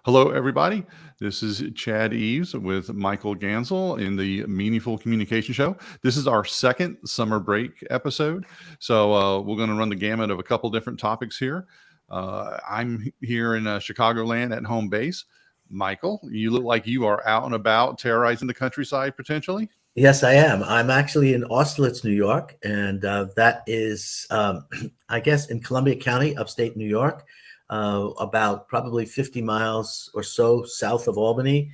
Hello, everybody. This is Chad Eves with Michael Gansel in the Meaningful Communication Show. This is our second summer break episode. So we're going to run the gamut of a couple different topics here. I'm here in Chicagoland at home base. Michael, you look like you are out and about terrorizing the countryside potentially. Yes, I am. I'm actually in Austerlitz, New York, and that is, I guess, in Columbia County, upstate New York, about probably 50 miles or so south of Albany,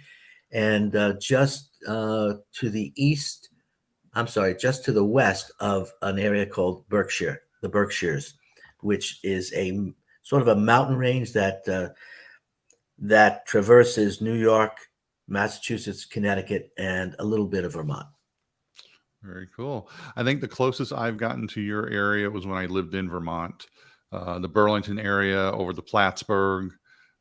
and just to the east, I'm sorry, just to the west of an area called Berkshire, the Berkshires, which is a sort of a mountain range that traverses New York, Massachusetts, Connecticut, and a little bit of Vermont. Very cool. I think the closest I've gotten to your area was when I lived in Vermont, the Burlington area over the Plattsburgh.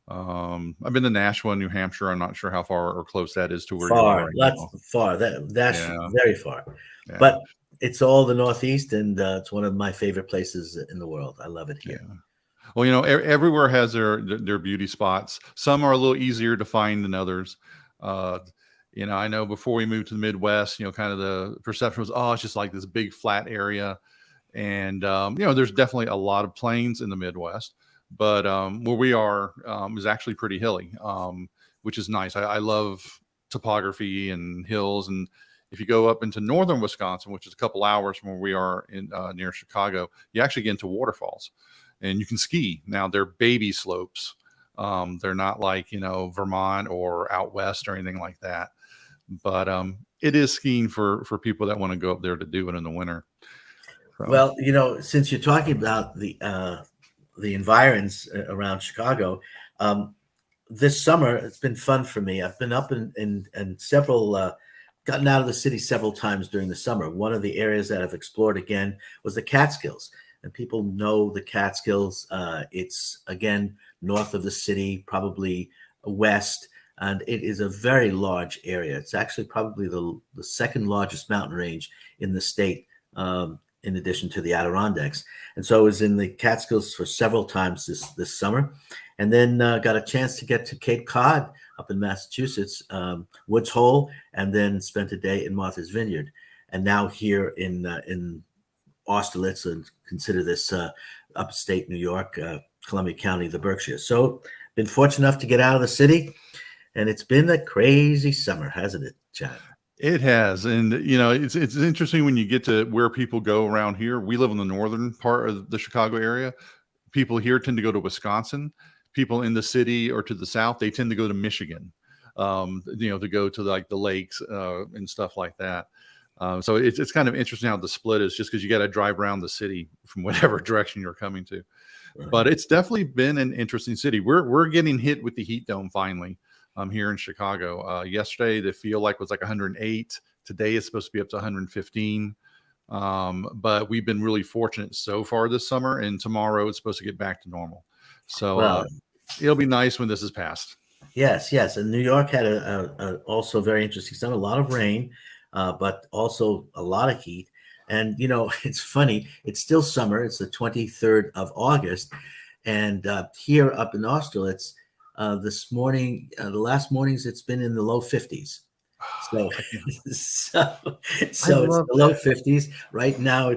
I've been to Nashua, New Hampshire. I'm not sure how far or close that is to where you are Far, right that's now. far. That's Yeah, very far. yeah, But it's all the Northeast, and it's one of my favorite places in the world. I love it yeah. here. Well, everywhere has their beauty spots. Some are a little easier to find than others. Uh, I know before we moved to the Midwest, kind of the perception was, oh, it's just like this big flat area. And there's definitely a lot of plains in the Midwest, but where we are is actually pretty hilly, which is nice. I love topography and hills. And if you go up into northern Wisconsin, which is a couple hours from where we are in near Chicago, you actually get into waterfalls, and you can ski. Now they're baby slopes. They're not like Vermont or out west or anything like that. But it is skiing for people that want to go up there to do it in the winter. So. Well, since you're talking about the environs around Chicago, this summer it's been fun for me. I've been up in several, gotten out of the city several times during the summer. One of the areas that I've explored again was the Catskills, and people know the Catskills. It's again north of the city, probably west, and it is a very large area. It's actually probably the second largest mountain range in the state. In addition to the Adirondacks. And so I was in the Catskills for several times this summer, and then got a chance to get to Cape Cod up in Massachusetts, Woods Hole, and then spent a day in Martha's Vineyard. And now here in Austerlitz, and consider this upstate New York, Columbia County, the Berkshires. So been fortunate enough to get out of the city, and it's been a crazy summer, hasn't it, Chad? It has, and it's interesting when you get to where people go around here. We live in the northern part of the Chicago area. People here tend to go to Wisconsin. People in the city or to the south, they tend to go to Michigan, to go to like the lakes and stuff like that. So it's kind of interesting how the split is, just because you got to drive around the city from whatever direction you're coming to. Right. But it's definitely been an interesting city. We're getting hit with the heat dome finally. Here in Chicago. Yesterday, the feel like was like 108. Today, it's supposed to be up to 115. But we've been really fortunate so far this summer, and tomorrow it's supposed to get back to normal. So Well, it'll be nice when this is passed. yes, yes. And New York had a also very interesting summer, a lot of rain, but also a lot of heat. And, it's funny, it's still summer. It's the 23rd of August. And here up in Austerlitz, this morning, the last mornings, it's been in the low 50s. So, so, so it's the low 50s. Right now,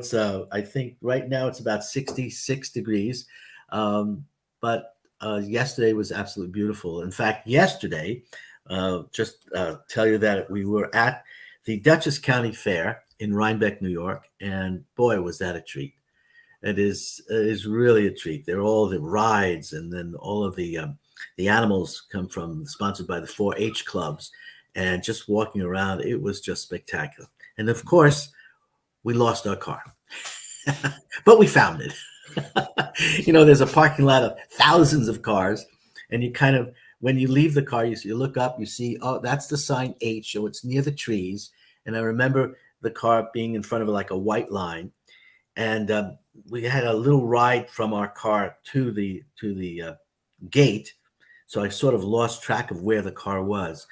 I think right now it's about 66 degrees. But yesterday was absolutely beautiful. In fact, yesterday, just tell you that we were at the Dutchess County Fair in Rhinebeck, New York, and boy, was that a treat. It is really a treat. They're all the rides, and then all of the animals come from, sponsored by the 4-H clubs, and just walking around, it was just spectacular. And of course, we lost our car, but we found it. There's a parking lot of thousands of cars, and you kind of, when you leave the car, you look up, you see, oh, that's the sign H, so it's near the trees. And I remember the car being in front of like a white line, and we had a little ride from our car to the gate. So I sort of lost track of where the car was.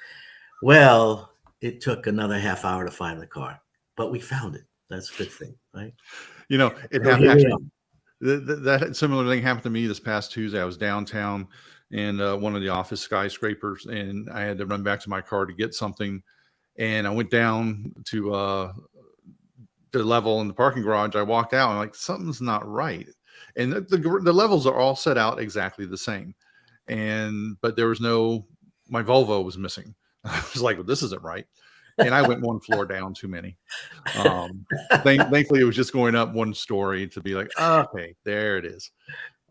Well, it took another half hour to find the car, but we found it. That's a good thing, right? It So happened here we actually. are. that similar thing happened to me this past Tuesday. I was downtown in one of the office skyscrapers, and I had to run back to my car to get something. And I went down to the level in the parking garage. I walked out and like something's not right, and the levels are all set out exactly the same, but there was my Volvo was missing. I was like, well, this isn't right. And I went one floor down too many. Thankfully, it was just going up one story to be like, okay, there it is.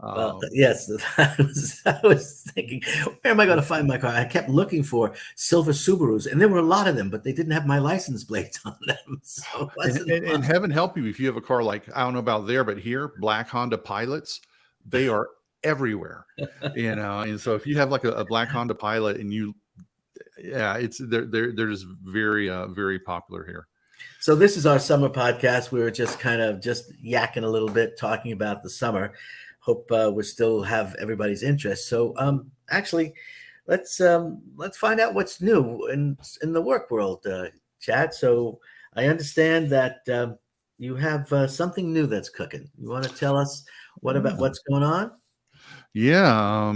Well, yes, I was thinking, where am I going to find my car? I kept looking for silver Subarus, and there were a lot of them, but they didn't have my license plates on them. So and heaven help you if you have a car like, I don't know about there, but here, black Honda Pilots, they are everywhere. And so if you have like a black Honda Pilot and they're just very very popular here. So this is our summer podcast. We were just kind of just yakking a little bit, talking about the summer. Hope we still have everybody's interest. So actually, let's find out what's new in the work world, Chad. So I understand that you have something new that's cooking. You want to tell us what's going on? Yeah,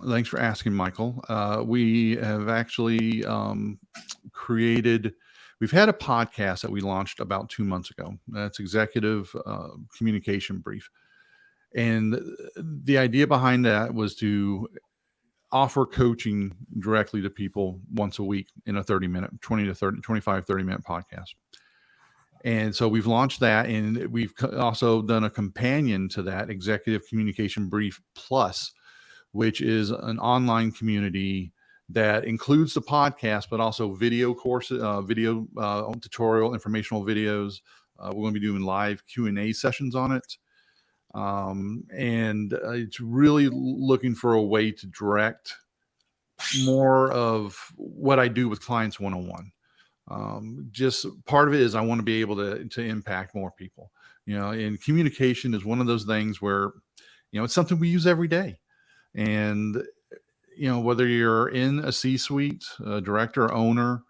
thanks for asking, Michael. We have actually we've had a podcast that we launched about 2 months ago. That's Executive Communication Brief. And the idea behind that was to offer coaching directly to people once a week in a 30-minute, 30-minute podcast. And so we've launched that, and we've also done a companion to that, Executive Communication Brief Plus, which is an online community that includes the podcast, but also video courses, video tutorial, informational videos. We're going to be doing live Q&A sessions on it. And it's really looking for a way to direct more of what I do with clients one-on-one. Just part of it is I want to be able to impact more people, and communication is one of those things where, it's something we use every day. And, whether you're in a C-suite, director, owner,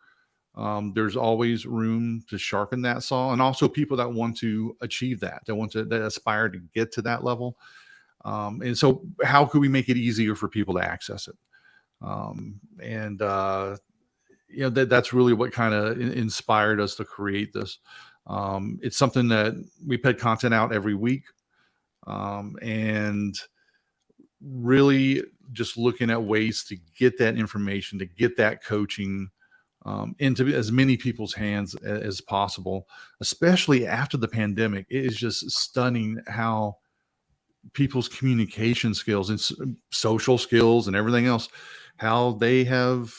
there's always room to sharpen that saw, and also people that want to achieve that aspire to get to that level. And so how could we make it easier for people to access it? That's really what kind of inspired us to create this. It's something that we put content out every week, and really just looking at ways to get that information, to get that coaching into as many people's hands as possible, especially after the pandemic. It is just stunning how people's communication skills and social skills and everything else, how they have,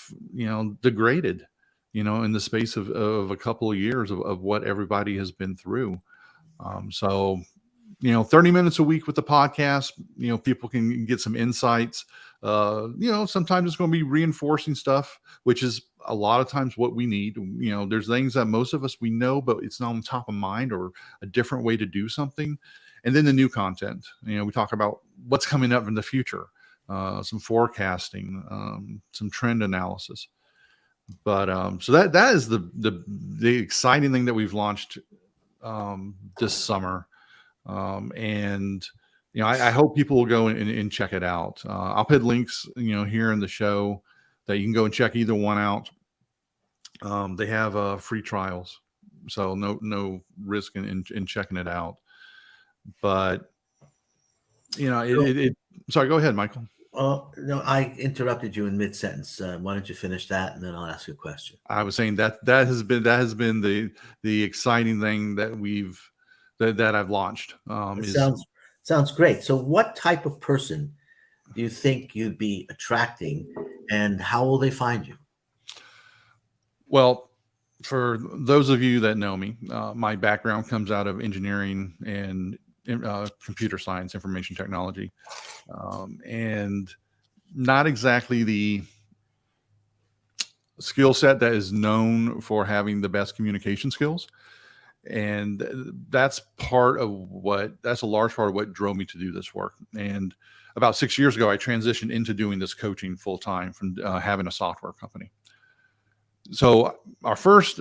degraded, in the space of a couple of years of what everybody has been through. So 30 minutes a week with the podcast, people can get some insights. Sometimes it's going to be reinforcing stuff, which is a lot of times what we need. There's things that most of us, we know, but it's not on top of mind or a different way to do something. And then the new content, we talk about what's coming up in the future, some forecasting, some trend analysis. But so that is the exciting thing that we've launched this summer. And I hope people will go and check it out. I'll put links, here in the show that you can go and check either one out. They have free trials, so no risk in checking it out. But sorry, go ahead, Michael. No, I interrupted you in mid-sentence. Why don't you finish that, and then I'll ask you a question. I was saying that has been the exciting thing that I've launched. Sounds great. So what type of person do you think you'd be attracting, and how will they find you? Well, for those of you that know me, my background comes out of engineering and computer science, information technology, and not exactly the skill set that is known for having the best communication skills. And that's a large part of what drove me to do this work. And about 6 years ago, I transitioned into doing this coaching full time from having a software company. So our first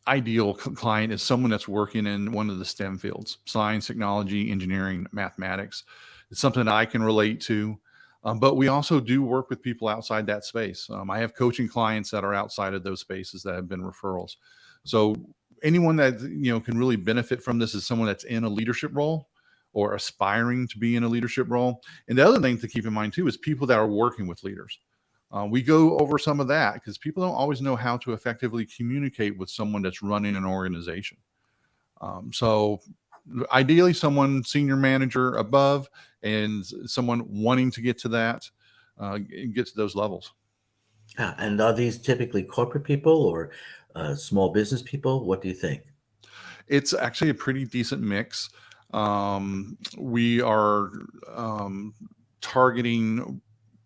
ideal client is someone that's working in one of the STEM fields: science, technology, engineering, mathematics. It's something that I can relate to. But we also do work with people outside that space. I have coaching clients that are outside of those spaces that have been referrals. So anyone that can really benefit from this is someone that's in a leadership role or aspiring to be in a leadership role. And the other thing to keep in mind too is people that are working with leaders. We go over some of that because people don't always know how to effectively communicate with someone that's running an organization. So ideally someone senior manager above and someone wanting to get to that, get to those levels. Yeah, and are these typically corporate people or small business people? What do you think? It's actually a pretty decent mix. We are targeting,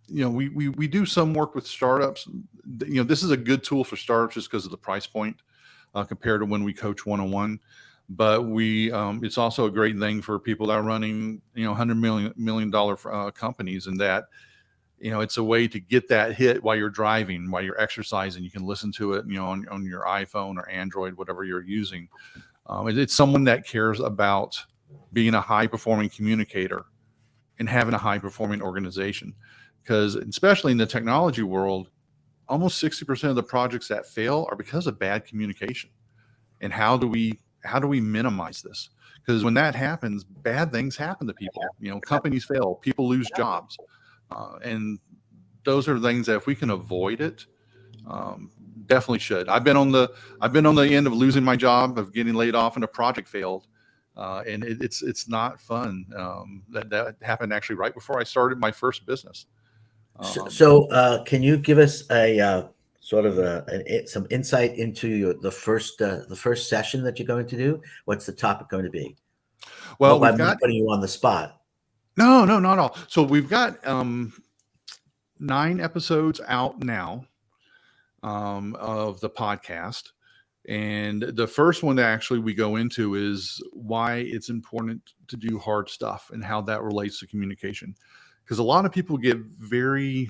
we do some work with startups. This is a good tool for startups just because of the price point compared to when we coach one-on-one. But it's also a great thing for people that are running, $100 million companies, and that, it's a way to get that hit while you're driving, while you're exercising. You can listen to it, on your iPhone or Android, whatever you're using. It's someone that cares about being a high performing communicator and having a high performing organization. Because especially in the technology world, almost 60% of the projects that fail are because of bad communication. And how do we minimize this? Because when that happens, bad things happen to people. Companies fail, people lose jobs, and those are things that if we can avoid it, definitely should. I've been on the end of losing my job, of getting laid off, and a project failed, and it's not fun. That happened actually right before I started my first business. So can you give us a sort of some insight into the first session that you're going to do? What's the topic going to be? Well, I'm not putting you on the spot. No, not at all. So we've got 9 episodes out now of the podcast. And the first one that actually we go into is why it's important to do hard stuff and how that relates to communication. Because a lot of people get very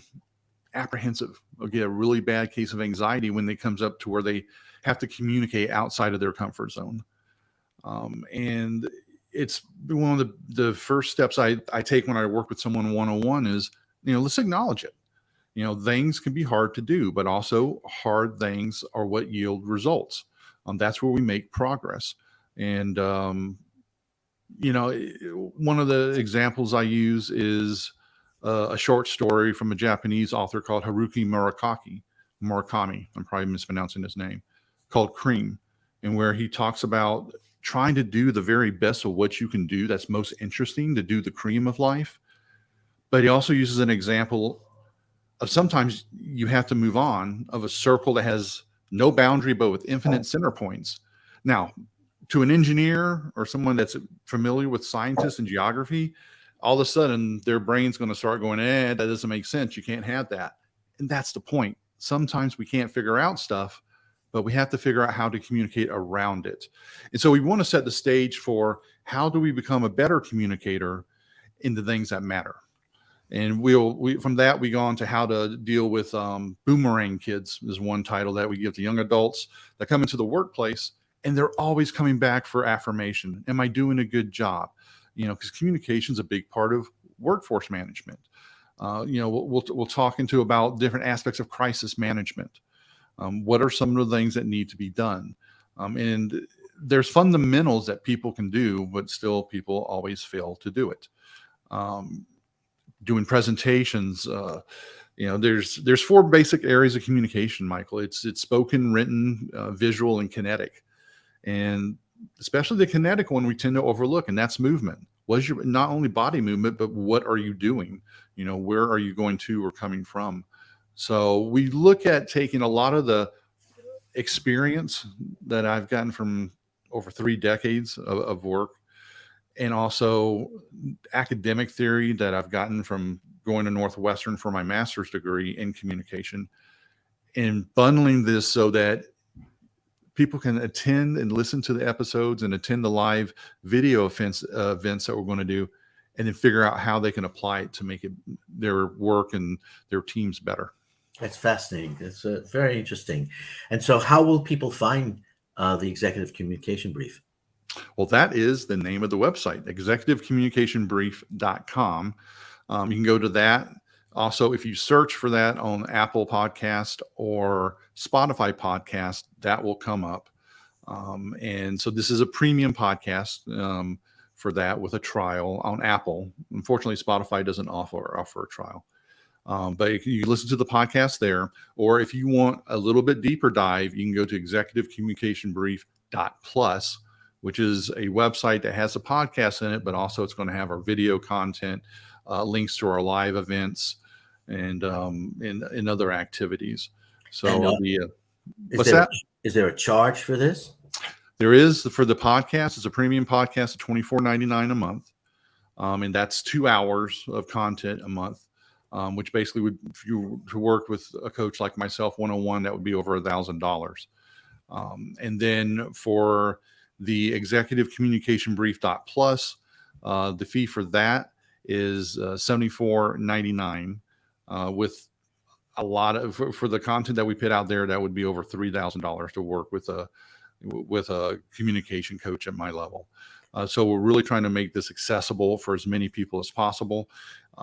apprehensive or get a really bad case of anxiety when it comes up to where they have to communicate outside of their comfort zone. And it's one of the first steps I take when I work with someone one-on-one is, let's acknowledge it. Things can be hard to do, but also hard things are what yield results. That's where we make progress. And, one of the examples I use is a short story from a Japanese author called Haruki Murakami. I'm probably mispronouncing his name, called Cream, and where he talks about trying to do the very best of what you can do that's most interesting, to do the cream of life. But he also uses an example of sometimes you have to move on, of a circle that has no boundary but with infinite center points. Now, to an engineer or someone that's familiar with scientists and geography, all of a sudden their brain's going to start going, that doesn't make sense. You can't have that. And that's the point. Sometimes we can't figure out stuff, but we have to figure out how to communicate around it. And so we want to set the stage for how do we become a better communicator in the things that matter. And from that, we go on to how to deal with boomerang kids is one title that we give to young adults that come into the workplace and they're always coming back for affirmation. Am I doing a good job? Because communication is a big part of workforce management. We'll talk into about different aspects of crisis management. What are some of the things that need to be done? And there's fundamentals that people can do, but still people always fail to do it. Doing presentations, there's 4 basic areas of communication, Michael. It's spoken, written, visual, and kinetic. And especially the kinetic one we tend to overlook, and that's movement. What is your not only body movement, but what are you doing? Where are you going to or coming from? So we look at taking a lot of the experience that I've gotten from over 3 decades of work, and also academic theory that I've gotten from going to Northwestern for my master's degree in communication, and bundling this so that people can attend and listen to the episodes and attend the live video events that we're going to do, and then figure out how they can apply it to make their work and their teams better. That's fascinating. It's very interesting. And so how will people find the executive communication brief? Well, that is the name of the website, executivecommunicationbrief.com. You can go to that. Also, if you search for that on Apple Podcast or Spotify Podcast, that will come up. And so this is a premium podcast for that with a trial on Apple. Unfortunately, Spotify doesn't offer a trial. But you can listen to the podcast there, or if you want a little bit deeper dive, you can go to executivecommunicationbrief.plus, which is a website that has a podcast in it, but also it's going to have our video content, links to our live events, and other activities. So what's that? Is there a charge for this? There is for the podcast. It's a premium podcast at $24.99 a month, and that's 2 hours of content a month. Which basically would, if you to work with a coach like myself one-on-one, that would be over $1,000. And then for the executive communication brief.plus, the fee for that is $74.99 with a lot of, for the content that we put out there, that would be over $3,000 to work with a communication coach at my level. So we're really trying to make this accessible for as many people as possible.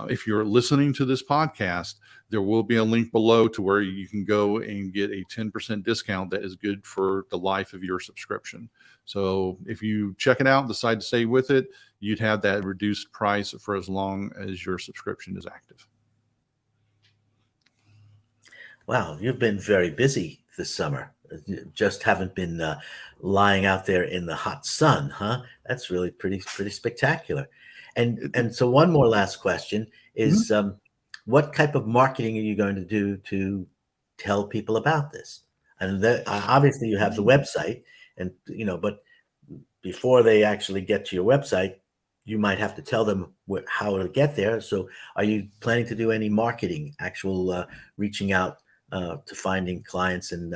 If you're listening to this podcast, there will be a link below to where you can go and get a 10% discount that is good for the life of your subscription. So if you check it out and decide to stay with it, you'd have that reduced price for as long as your subscription is active. Wow, you've been very busy this summer. You just haven't been lying out there in the hot sun, huh? That's really pretty spectacular. And so one more last question is, what type of marketing are you going to do to tell people about this? And obviously you have the website, and but before they actually get to your website, you might have to tell them how to get there. So are you planning to do any marketing, actual reaching out to finding clients and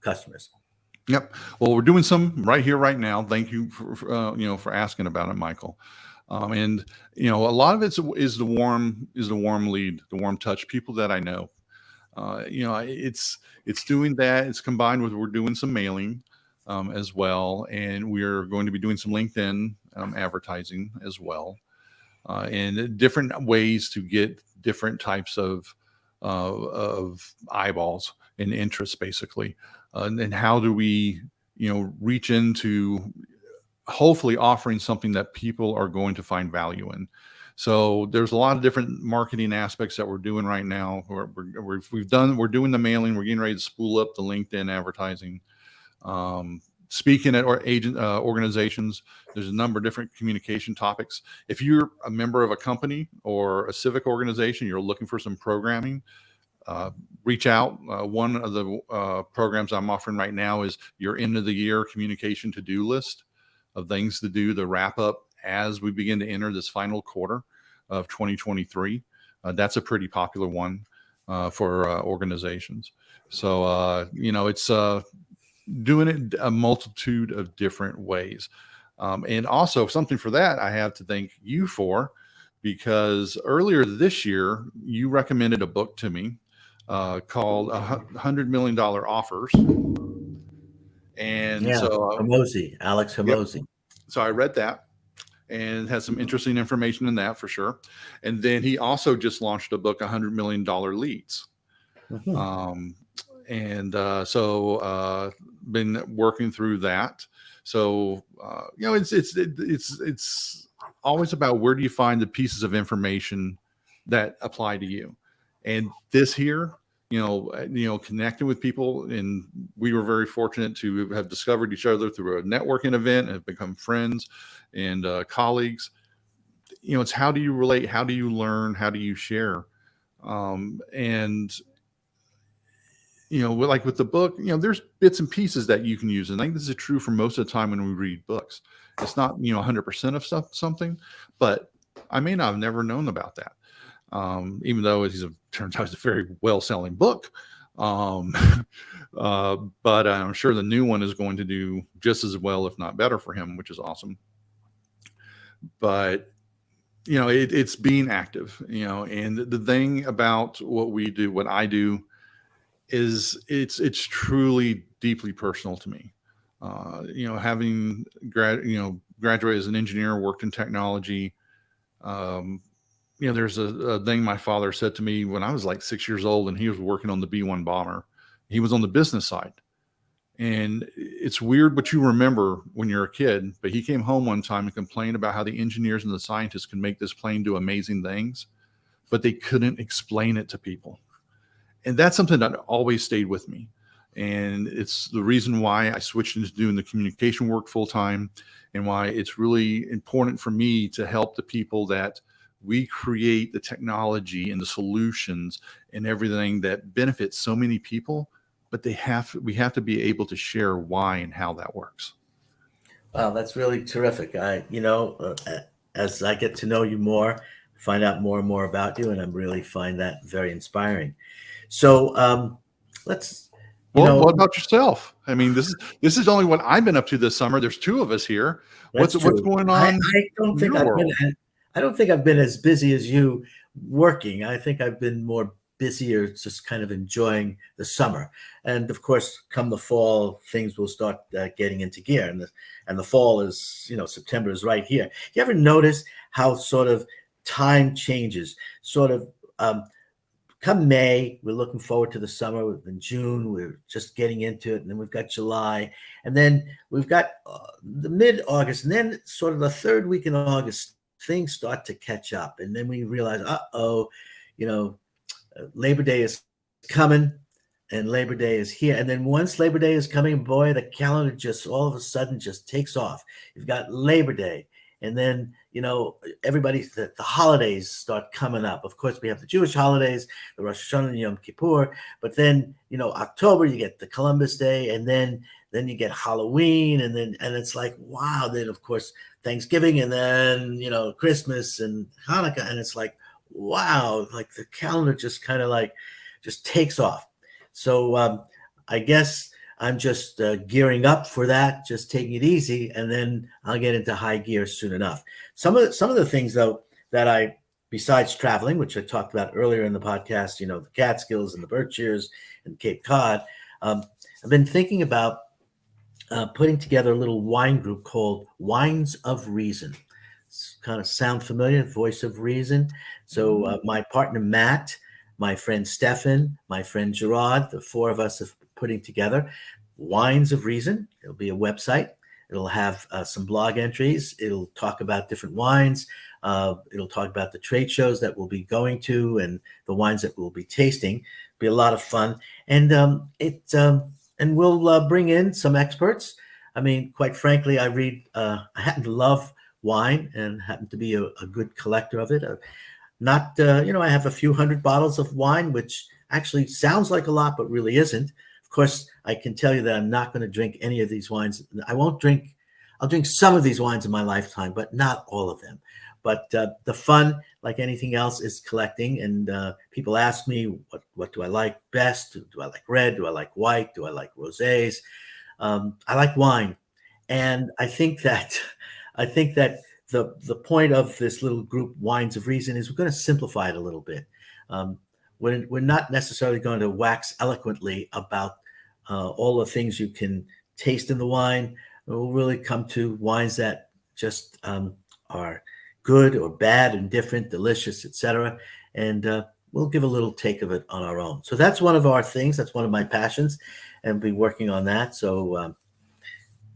customers? Yep. Well, we're doing some right here, right now. Thank you for asking about it, Michael. And a lot of it is the warm lead, the warm touch, people that I know. It's doing that. It's combined with, we're doing some mailing as well, and we're going to be doing some LinkedIn advertising as well, and different ways to get different types of eyeballs and interest, basically. And how do we, reach into hopefully offering something that people are going to find value in. So there's a lot of different marketing aspects that we're doing right now. We're doing the mailing. We're getting ready to spool up the LinkedIn advertising. Speaking at organizations, there's a number of different communication topics. If you're a member of a company or a civic organization, you're looking for some programming, reach out. One of the programs I'm offering right now is your end of the year communication to-do list of things to do to wrap up as we begin to enter this final quarter of 2023. That's a pretty popular one for organizations. So, it's doing it a multitude of different ways. And also something for that I have to thank you for, because earlier this year, you recommended a book to me called $100 Million Offers. And so Alex Hormozi. Yep. So I read that and had some interesting information in that for sure. And then he also just launched a book, $100 Million Leads. So been working through that. So, it's always about, where do you find the pieces of information that apply to you? And this here, connecting with people, and we were very fortunate to have discovered each other through a networking event and have become friends and colleagues. It's how do you relate? How do you learn? How do you share? Like with the book, there's bits and pieces that you can use. And I think this is true for most of the time when we read books. It's not, 100% of something, but I may not have never known about that. Even though turns out it's a very well-selling book. But I'm sure the new one is going to do just as well, if not better, for him, which is awesome. But, it's being active, and the thing about what I do is it's truly deeply personal to me. Having graduated as an engineer, worked in technology. Um, there's a thing my father said to me when I was like 6 years old, and he was working on the B-1 bomber. He was on the business side. And it's weird what you remember when you're a kid, but he came home one time and complained about how the engineers and the scientists can make this plane do amazing things, but they couldn't explain it to people. And that's something that always stayed with me. And it's the reason why I switched into doing the communication work full time, and why it's really important for me to help the people that we create the technology and the solutions and everything that benefits so many people, but we have to be able to share why and how that works. Wow, that's really terrific. As I get to know you more, find out more and more about you, and I really find that very inspiring. So let's. What about yourself? I mean, this is only what I've been up to this summer. There's two of us here. What's going on? I don't think I've been as busy as you working. I think I've been more busier, just kind of enjoying the summer. And of course, come the fall, things will start getting into gear. And the fall is, September is right here. You ever notice how sort of time changes? Sort of come May, we're looking forward to the summer. In June, we're just getting into it. And then we've got July. And then we've got the mid-August. And then sort of the third week in August, things start to catch up. And then we realize, Labor Day is coming and Labor Day is here. And then once Labor Day is coming, boy, the calendar just all of a sudden just takes off. You've got Labor Day. And then, the holidays start coming up. Of course, we have the Jewish holidays, the Rosh Hashanah and Yom Kippur. But then, October, you get the Columbus Day. And then you get Halloween. And it's like, wow. Then, of course, Thanksgiving. And then, Christmas and Hanukkah. And it's like, wow, like the calendar just kind of just takes off. So I guess I'm just gearing up for that, just taking it easy, and then I'll get into high gear soon enough. Some of the things though that besides traveling, which I talked about earlier in the podcast, the Catskills and the Berkshires and Cape Cod, I've been thinking about putting together a little wine group called Wines of Reason. Kind of sound familiar, Voice of Reason. So my partner Matt, my friend Stefan, my friend Gerard, the four of us are putting together Wines of Reason. It'll be a website. It'll have some blog entries. It'll talk about different wines. It'll talk about the trade shows that we'll be going to and the wines that we'll be tasting. It'll be a lot of fun. And and we'll bring in some experts. I mean, quite frankly, I happen to love wine and happen to be a good collector of it. I have a few hundred bottles of wine, which actually sounds like a lot, but really isn't. Of course, I can tell you that I'm not going to drink any of these wines. I'll drink some of these wines in my lifetime, but not all of them. But the fun, like anything else, is collecting. And people ask me, what do I like best? Do I like red? Do I like white? Do I like rosés? I like wine. And I think that the point of this little group, Wines of Reason, is we're going to simplify it a little bit. We're not necessarily going to wax eloquently about all the things you can taste in the wine. We'll really come to wines that just are good or bad, indifferent, delicious, etc. And we'll give a little take of it on our own. So that's one of our things. That's one of my passions, and be working on that. So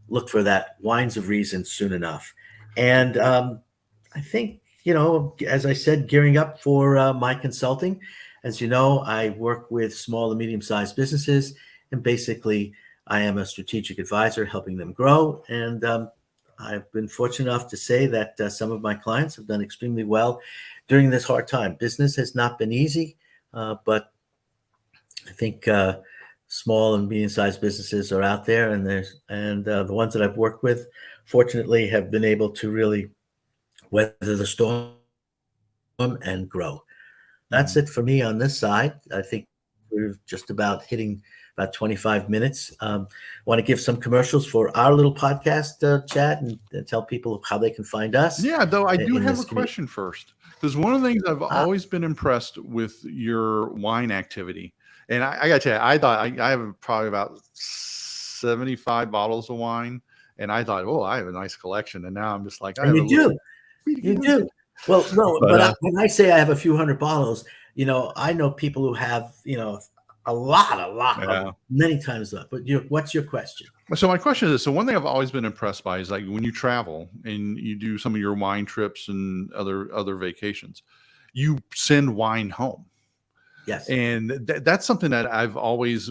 look for that Wines of Reason soon enough. And I think, as I said, gearing up for my consulting. As you know, I work with small and medium-sized businesses, and basically I am a strategic advisor helping them grow. And I've been fortunate enough to say that some of my clients have done extremely well during this hard time. Business has not been easy, but I think small and medium-sized businesses are out there, and the ones that I've worked with, fortunately, have been able to really weather the storm and grow. That's it for me on this side. I think we're just about hitting about 25 minutes. Want to give some commercials for our little podcast, Chad, and tell people how they can find us. Yeah, though I do have a question first, because one of the things I've always been impressed with your wine activity, and I got to tell you, I thought I have probably about 75 bottles of wine, and I thought, oh, I have a nice collection, and now I'm just like, I And have a you little. do. You do. Well, no, But but when I say I have a few hundred bottles, I know people who have, a lot, yeah. many times that. But what's your question? So my question is, so one thing I've always been impressed by is like when you travel and you do some of your wine trips and other vacations, you send wine home. Yes. And that's something that I've always,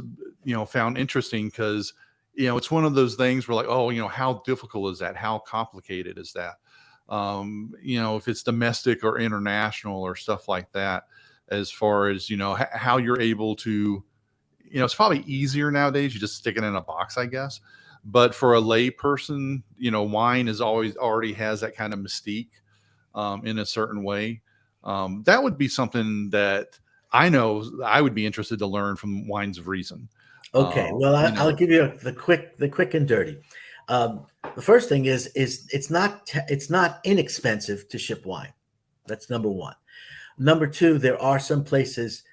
found interesting because, it's one of those things where like, oh, how difficult is that? How complicated is that? If it's domestic or international or stuff like that, as far as, how you're able to, it's probably easier nowadays. You just stick it in a box, I guess. But for a lay person, wine is always already has that kind of mystique in a certain way. That would be something that I know I would be interested to learn from Wines of Reason. Okay. Well, You I'll know, give you the quick and dirty. The first thing is it's not inexpensive to ship wine. That's number one. Number two, there are some places,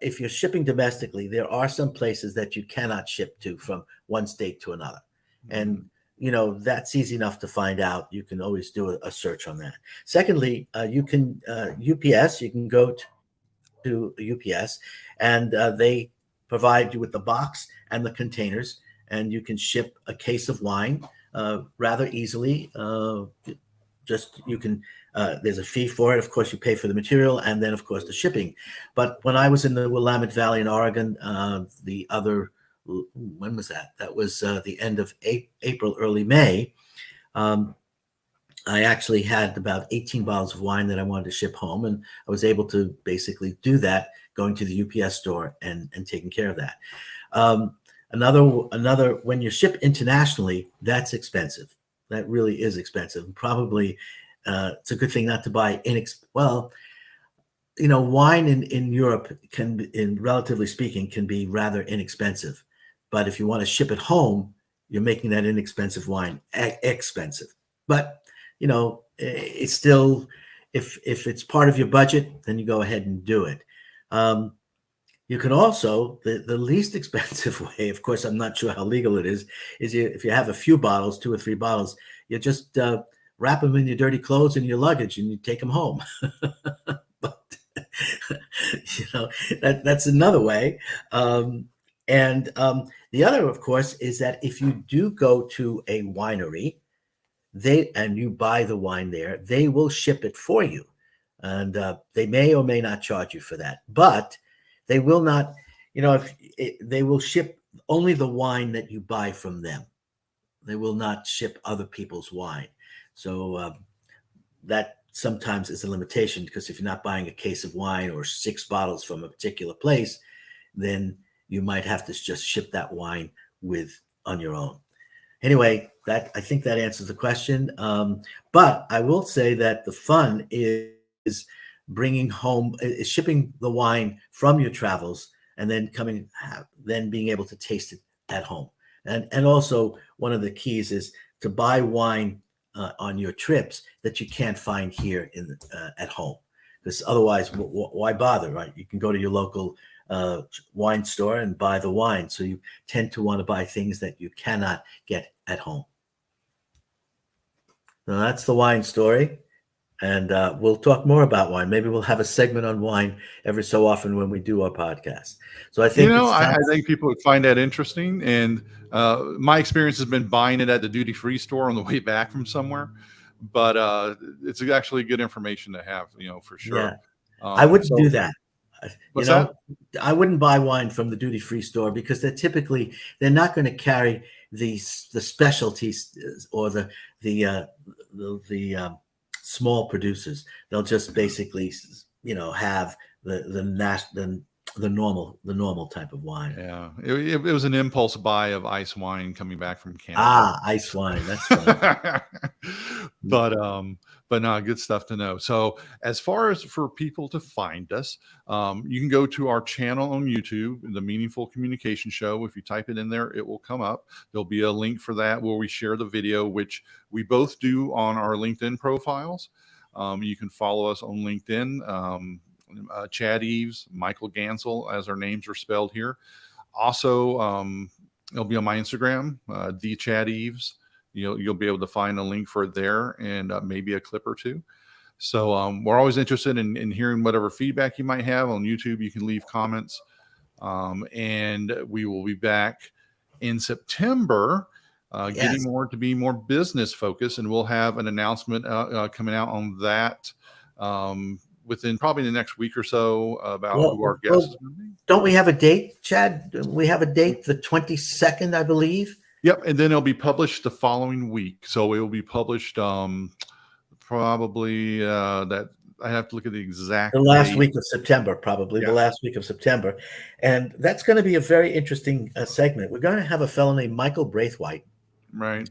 if you're shipping domestically, there are some places that you cannot ship to from one state to another. And, that's easy enough to find out. You can always do a search on that. Secondly, you can UPS, you can go to UPS and they provide you with the box and the containers, and you can ship a case of wine rather easily. Just you can there's a fee for it. Of course, you pay for the material and then, of course, the shipping. But when I was in the Willamette Valley in Oregon, when was that? That was the end of April, early May. I actually had about 18 bottles of wine that I wanted to ship home, and I was able to basically do that, going to the UPS store and taking care of that. Another, when you ship internationally, that's expensive. That really is expensive. Probably it's a good thing not to buy wine in Europe relatively speaking, can be rather inexpensive. But if you want to ship it home, you're making that inexpensive wine expensive. But it's still, if it's part of your budget, then you go ahead and do it. You can also, the least expensive way, of course, I'm not sure how legal it is if you have a few bottles, 2 or 3 bottles, you just wrap them in your dirty clothes and your luggage and you take them home. But, that's another way. The other, of course, is that if you do go to a winery, and you buy the wine there, they will ship it for you. And they may or may not charge you for that, but they will not, they will ship only the wine that you buy from them. They will not ship other people's wine. So that sometimes is a limitation, because if you're not buying a case of wine or 6 bottles from a particular place, then you might have to just ship that wine on your own. Anyway, I think that answers the question. But I will say that the fun is bringing home, is shipping the wine from your travels and then being able to taste it at home. And also, one of the keys is to buy wine on your trips that you can't find here at home, because otherwise, why bother, right? You can go to your local wine store and buy the wine. So you tend to want to buy things that you cannot get at home. Now that's the wine story. And we'll talk more about wine. Maybe we'll have a segment on wine every so often when we do our podcast. So I think I think people would find that interesting. And my experience has been buying it at the duty-free store on the way back from somewhere. But it's actually good information to have, for sure. Yeah. I wouldn't do that. What's that? I wouldn't buy wine from the duty-free store, because they're not going to carry the specialties or the small producers. They'll just basically, have the normal type of wine. Yeah, it was an impulse buy of ice wine coming back from Canada. Ice wine. That's right. But no, good stuff to know. So as far as for people to find us, you can go to our channel on YouTube, The Meaningful Communication Show. If you type it in there, it will come up. There'll be a link for that where we share the video, which we both do on our LinkedIn profiles. You can follow us on LinkedIn. Chad Eves, Michael Gansel, as our names are spelled here. Also, It'll be on my Instagram, the Chad Eves. You'll be able to find a link for it there, and maybe a clip or two. So we're always interested in hearing whatever feedback you might have on YouTube. You can leave comments, and we will be back in September, getting more to be more business focused, and we'll have an announcement coming out on that within probably the next week or so about who our guest is going to be. Don't we have a date, Chad? We have a date, the 22nd, I believe. Yep, and then it'll be published the following week. So it will be published probably that I have to look at the exact the last date. week of September, probably the last week of September. And that's going to be a very interesting segment. We're going to have a fellow named Michael Braithwaite. Right.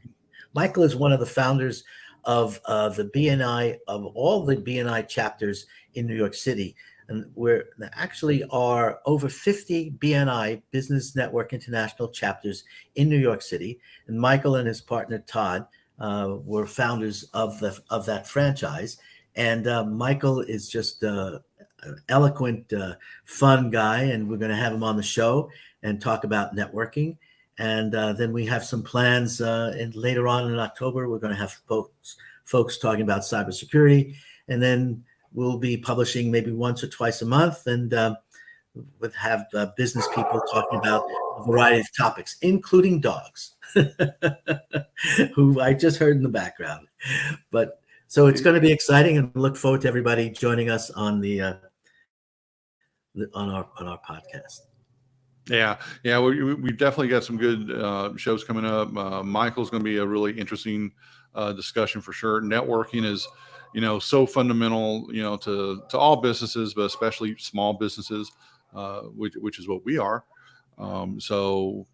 Michael is one of the founders of the BNI, of all the BNI chapters in New York City. And there actually are over 50 BNI, Business Network International chapters in New York City. And Michael and his partner, Todd, were founders of that franchise. And Michael is just an eloquent, fun guy. And we're going to have him on the show and talk about networking. And then we have some plans and later on in October, we're going to have folks talking about cybersecurity. And then we'll be publishing maybe once or twice a month, and we'll have business people talking about a variety of topics, including dogs, who I just heard in the background. But so it's going to be exciting, and look forward to everybody joining us on our podcast. Yeah, we definitely got some good shows coming up. Michael's going to be a really interesting discussion for sure. Networking is, so fundamental, to all businesses, but especially small businesses, which is what we are. So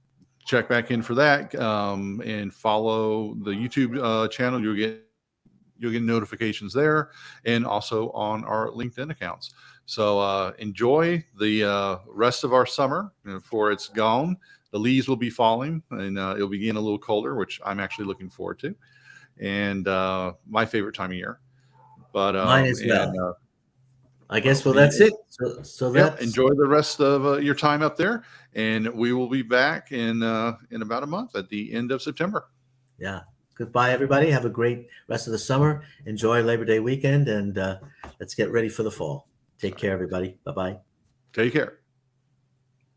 check back in for that, and follow the YouTube channel. You'll get notifications there, and also on our LinkedIn accounts. So enjoy the rest of our summer before it's gone. The leaves will be falling, and it'll be getting a little colder, which I'm actually looking forward to, and my favorite time of year. But mine as well. I guess. Well, that's it. So enjoy the rest of your time up there, and we will be back in about a month at the end of September. Yeah. Goodbye, everybody. Have a great rest of the summer. Enjoy Labor Day weekend, and let's get ready for the fall. Take care, everybody. Bye-bye. Take care.